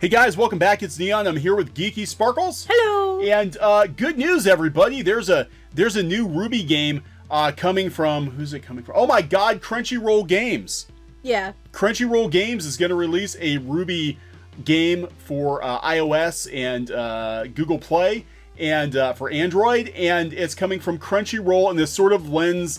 Hey guys, welcome back. It's Neon. I'm here with Geeky Sparkles. Hello. And good news, everybody. There's a new RWBY game coming from. Who's it coming from? Oh my God, Crunchyroll Games. Yeah. Crunchyroll Games is going to release a RWBY game for iOS and Google Play and for Android, and it's coming from Crunchyroll, and this sort of lends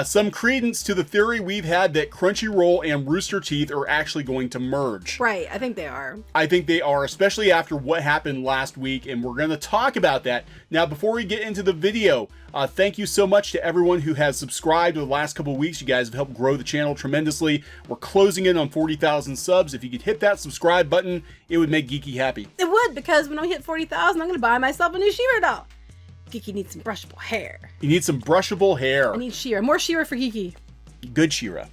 some credence to the theory we've had that Crunchyroll and Rooster Teeth are actually going to merge. Right, I think they are. I think they are, especially after what happened last week, and we're going to talk about that. Now, before we get into the video, thank you so much to everyone who has subscribed over the last couple of weeks. You guys have helped grow the channel tremendously. We're closing in on 40,000 subs. If you could hit that subscribe button, it would make Geeky happy. It would, because when I hit 40,000, I'm going to buy myself a new She-Ra doll. Geeky needs some brushable hair. You need some brushable hair. I need She-Ra. More She-Ra for Geeky. Good She-Ra.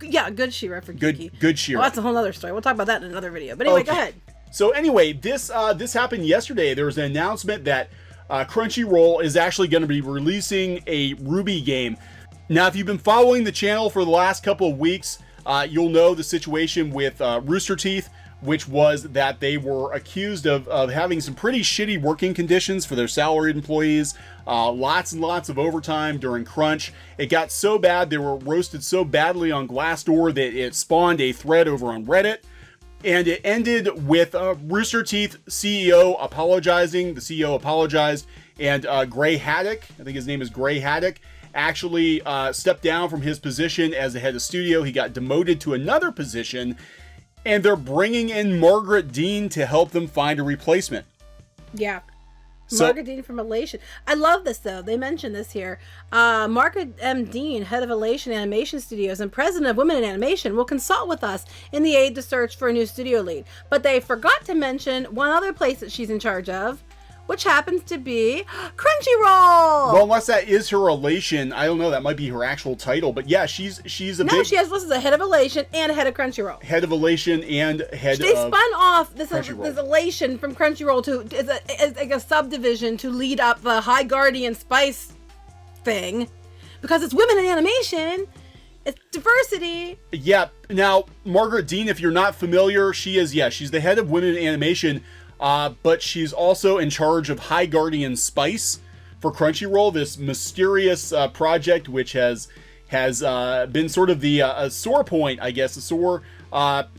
Yeah, good She-Ra for Geeky. Good She-Ra. Well, that's a whole other story. We'll talk about that in another video. But anyway, Okay. Go ahead. So anyway, this happened yesterday. There was an announcement that Crunchyroll is actually going to be releasing a RWBY game. Now, if you've been following the channel for the last couple of weeks, you'll know the situation with Rooster Teeth, which was that they were accused of having some pretty shitty working conditions for their salaried employees. Lots and lots of overtime during crunch. It got so bad, they were roasted so badly on Glassdoor that it spawned a thread over on Reddit. And it ended with Rooster Teeth CEO apologizing. The CEO apologized, and Gray Haddock, I think his name is Gray Haddock, actually stepped down from his position as the head of studio. He got demoted to another position, and they're bringing in Margaret Dean to help them find a replacement. Yeah. So, Margaret Dean from Ellation. I love this, though. They mentioned this here. Margaret M. Dean, head of Ellation Animation Studios and president of Women in Animation, will consult with us in the aid to search for a new studio lead. But they forgot to mention one other place that she's in charge of, which happens to be Crunchyroll. well, unless that is her Ellation, I don't know. That might be her actual title. But yeah, she's a No, big she has listed as a head of Ellation and a head of Crunchyroll. head of Ellation and head They of spun off this Crunchyroll. Ellation from Crunchyroll to as like a subdivision to lead up the High Guardian Spice thing, because it's women in animation, it's diversity. Yeah. Now, Margaret Dean, if you're not familiar, she's the head of Women in Animation, but she's also in charge of High Guardian Spice for Crunchyroll, this mysterious project which has been sort of the sore point, I guess, a sore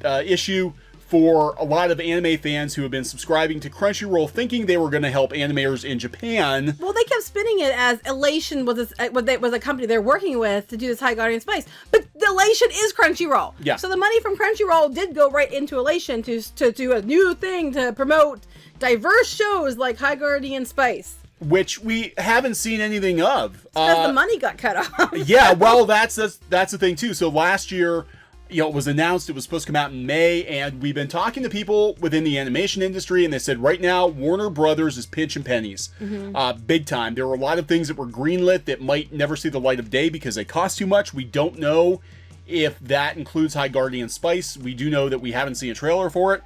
issue for a lot of anime fans who have been subscribing to Crunchyroll, thinking they were going to help animators in Japan. Well, they kept spinning it as Ellation was a company they're working with to do this High Guardian Spice, but the Ellation is Crunchyroll. Yeah. So the money from Crunchyroll did go right into Ellation to do a new thing to promote diverse shows like High Guardian Spice. Which we haven't seen anything of. Because the money got cut off. Yeah, well, that's the thing too. So last year, it was announced it was supposed to come out in May, and we've been talking to people within the animation industry, and they said right now Warner Brothers is pinching pennies, big time. There were a lot of things that were greenlit that might never see the light of day because they cost too much. We don't know if that includes High Guardian Spice. We do know that we haven't seen a trailer for it.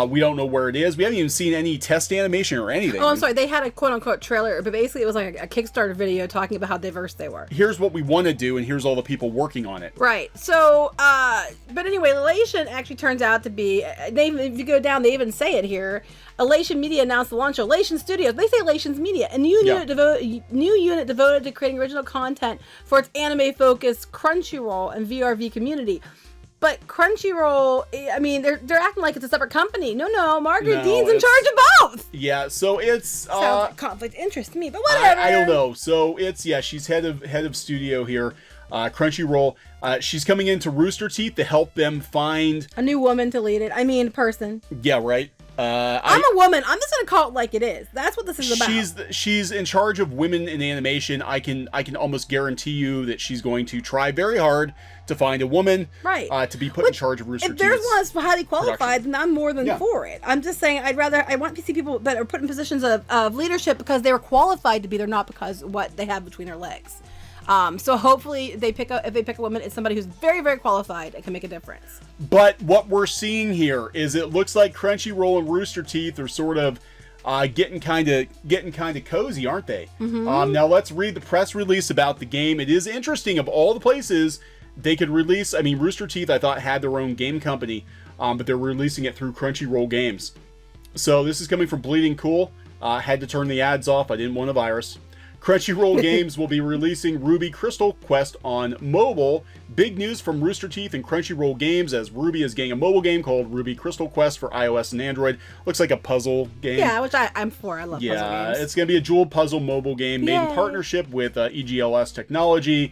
We don't know where it is. We haven't even seen any test animation or anything. Oh, I'm sorry. They had a quote-unquote trailer, but basically it was like a Kickstarter video talking about how diverse they were. Here's what we want to do, and here's all the people working on it. Right. So, but anyway, Ellation actually turns out to be, if you go down, they even say it here, Ellation Media announced the launch of Ellation Studios. They say Elation's Media, a new unit devoted to creating original content for its anime-focused Crunchyroll and VRV community. But Crunchyroll, I mean, they're acting like it's a separate company. No, Margaret Dean's in charge of both. Yeah, so it's sounds like conflict of interest to me, but whatever. I don't know. So it's she's head of studio here, Crunchyroll. She's coming into Rooster Teeth to help them find a new woman to lead it. I mean, person. Yeah, right. I'm a woman. I'm just gonna call it like it is. That's what this is about. She's in charge of women in animation. I can almost guarantee you that she's going to try very hard to find a woman, right, to be put in charge of Rooster Teeth. If there's one that's highly qualified, then I'm more than for it. I'm just saying I want to see people that are put in positions of leadership because they were qualified to be there, not because what they have between their legs. So hopefully if they pick a woman, it's somebody who's very, very qualified and can make a difference. But what we're seeing here is it looks like Crunchyroll and Rooster Teeth are sort of getting kind of cozy, aren't they? Mm-hmm. Now let's read the press release about the game. It is interesting. Of all the places they could release, I mean, Rooster Teeth, I thought, had their own game company, but they're releasing it through Crunchyroll Games. So this is coming from Bleeding Cool. Had to turn the ads off. I didn't want a virus. Crunchyroll Games will be releasing RWBY Crystal Quest on mobile. Big news from Rooster Teeth and Crunchyroll Games, as RWBY is getting a mobile game called RWBY Crystal Quest for iOS and Android. Looks like a puzzle game. Yeah, which I'm for. I love puzzle games. Yeah, it's going to be a dual puzzle mobile game made in partnership with EGLS Technology.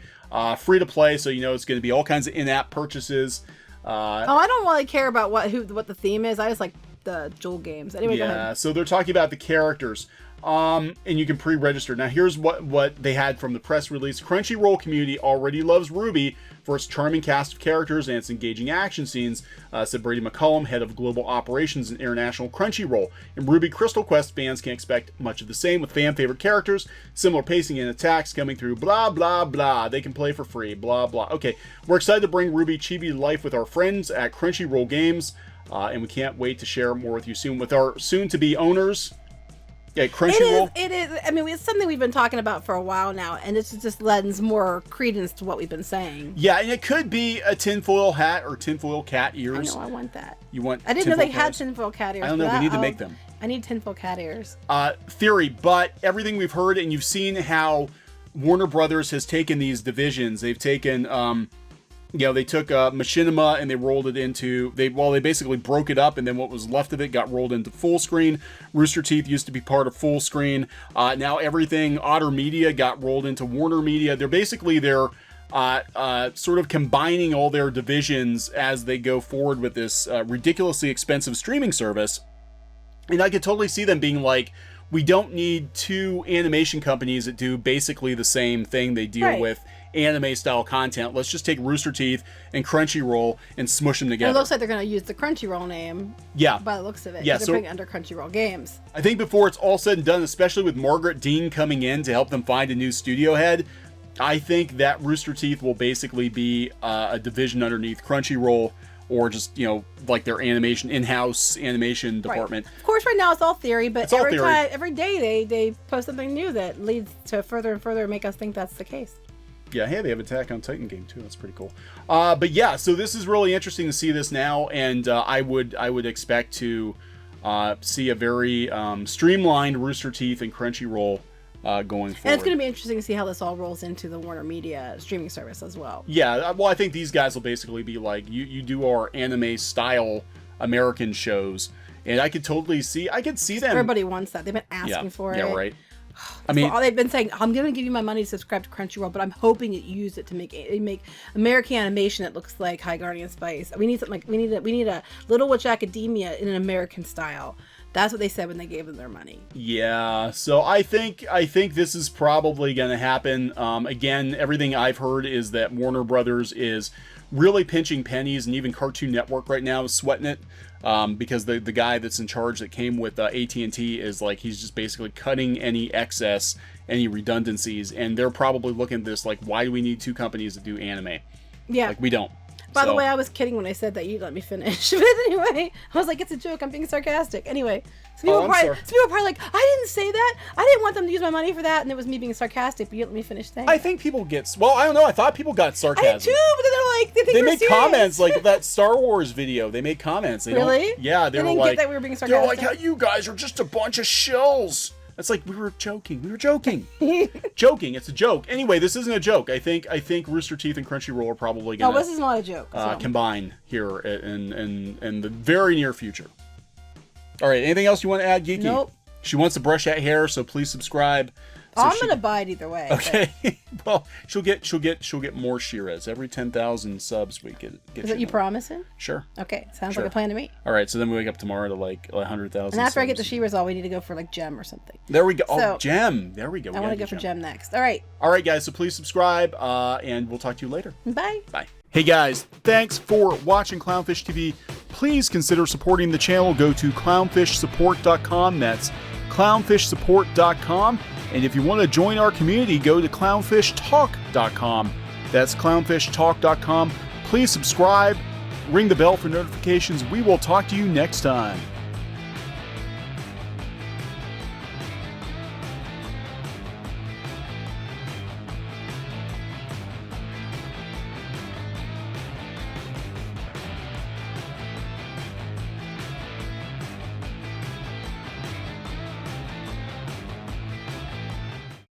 Free to play, so you know it's going to be all kinds of in-app purchases. I don't really care about what the theme is. I just like the dual games. Anyway, go ahead. So they're talking about the characters. And you can pre-register. Now here's what they had from the press release. Crunchyroll community already loves RWBY for its charming cast of characters and its engaging action scenes, said Brady McCullum, head of global operations and international Crunchyroll. In RWBY Crystal Quest, fans can expect much of the same with fan favorite characters, similar pacing and attacks coming through, blah blah blah. They can play for free, blah blah. Okay, we're excited to bring RWBY Chibi to life with our friends at Crunchyroll Games, and we can't wait to share more with you soon with our soon-to-be owners. Yeah, Crunchyroll. It is. I mean, it's something we've been talking about for a while now, and it's just lends more credence to what we've been saying. Yeah, and it could be a tinfoil hat or tinfoil cat ears. I know, I want that. You want? I didn't know they had tinfoil cat ears. I don't know. We need to make them. I need tinfoil cat ears. Theory, but everything we've heard, and you've seen how Warner Brothers has taken these divisions. They've taken, they took Machinima and they rolled it into, they basically broke it up, and then what was left of it got rolled into full screen. Rooster Teeth used to be part of full screen. Now everything, Otter Media got rolled into WarnerMedia. They're sort of combining all their divisions as they go forward with this ridiculously expensive streaming service. And I could totally see them being like, we don't need two animation companies that do basically the same thing. They deal with anime style content. Let's just take Rooster Teeth and Crunchyroll and smush them together. It looks like they're going to use the Crunchyroll name. Yeah. By the looks of it. Yeah. They're putting it under Crunchyroll Games. I think before it's all said and done, especially with Margaret Dean coming in to help them find a new studio head, I think that Rooster Teeth will basically be a division underneath Crunchyroll, or just, like their animation, in-house animation department. Of course, right now it's all theory, but every day they post something new that leads to further and further make us think that's the case. Yeah, hey, they have Attack on Titan game too. That's pretty cool. But yeah, so this is really interesting to see this now, and I would expect to see a very streamlined Rooster Teeth and Crunchyroll going forward. And it's going to be interesting to see how this all rolls into the WarnerMedia streaming service as well. Yeah, well, I think these guys will basically be like, you do our anime style American shows, and I could totally see, them. Everybody wants that. They've been asking for it. Yeah, right. I mean, they've been saying, I'm going to give you my money to subscribe to Crunchyroll, but I'm hoping you use it to make American animation that looks like High Guardian Spice. We need something like, we need a Little Witch Academia in an American style. That's what they said when they gave them their money. Yeah, so I think this is probably going to happen. Again, everything I've heard is that Warner Brothers is really pinching pennies, and even Cartoon Network right now is sweating it, because the guy that's in charge that came with AT&T is like, he's just basically cutting any excess, any redundancies, and they're probably looking at this like, why do we need two companies that do anime? Yeah. Like, we don't. By the way, I was kidding when I said that you'd let me finish. But anyway, I was like, it's a joke. I'm being sarcastic. Anyway, some people are probably like, I didn't say that. I didn't want them to use my money for that. And it was me being sarcastic, but you let me finish saying I think people get... Well, I don't know. I thought people got sarcasm. I did too, but then they're like... They make serious comments, like that Star Wars video. They make comments. Really? Yeah, they didn't like... get that we were being sarcastic? They're like, how you guys are just a bunch of shills. It's like, we were joking. Joking. It's a joke. Anyway, this isn't a joke. I think Rooster Teeth and Crunchyroll are probably going to... Oh, this is not a joke. Combine here in the very near future. All right, anything else you want to add, Geeky? Nope. She wants to brush that hair, so please subscribe. I'm gonna buy it either way. Okay. Well, she'll get more Shiras every 10,000 subs. We get. Is that you promising? Sure. Okay, sounds like a plan to me. All right, so then we wake up tomorrow to like 100,000. And after I get the Shiras, all we need to go for like Gem or something. There we go. So, Gem. There we go. I want to go for Gem next. All right. All right, guys. So please subscribe, and we'll talk to you later. Bye. Bye. Hey guys, thanks for watching Clownfish TV. Please consider supporting the channel. Go to clownfishsupport.com. That's clownfishsupport.com. And if you want to join our community, go to clownfishtalk.com. That's clownfishtalk.com. Please subscribe, ring the bell for notifications. We will talk to you next time.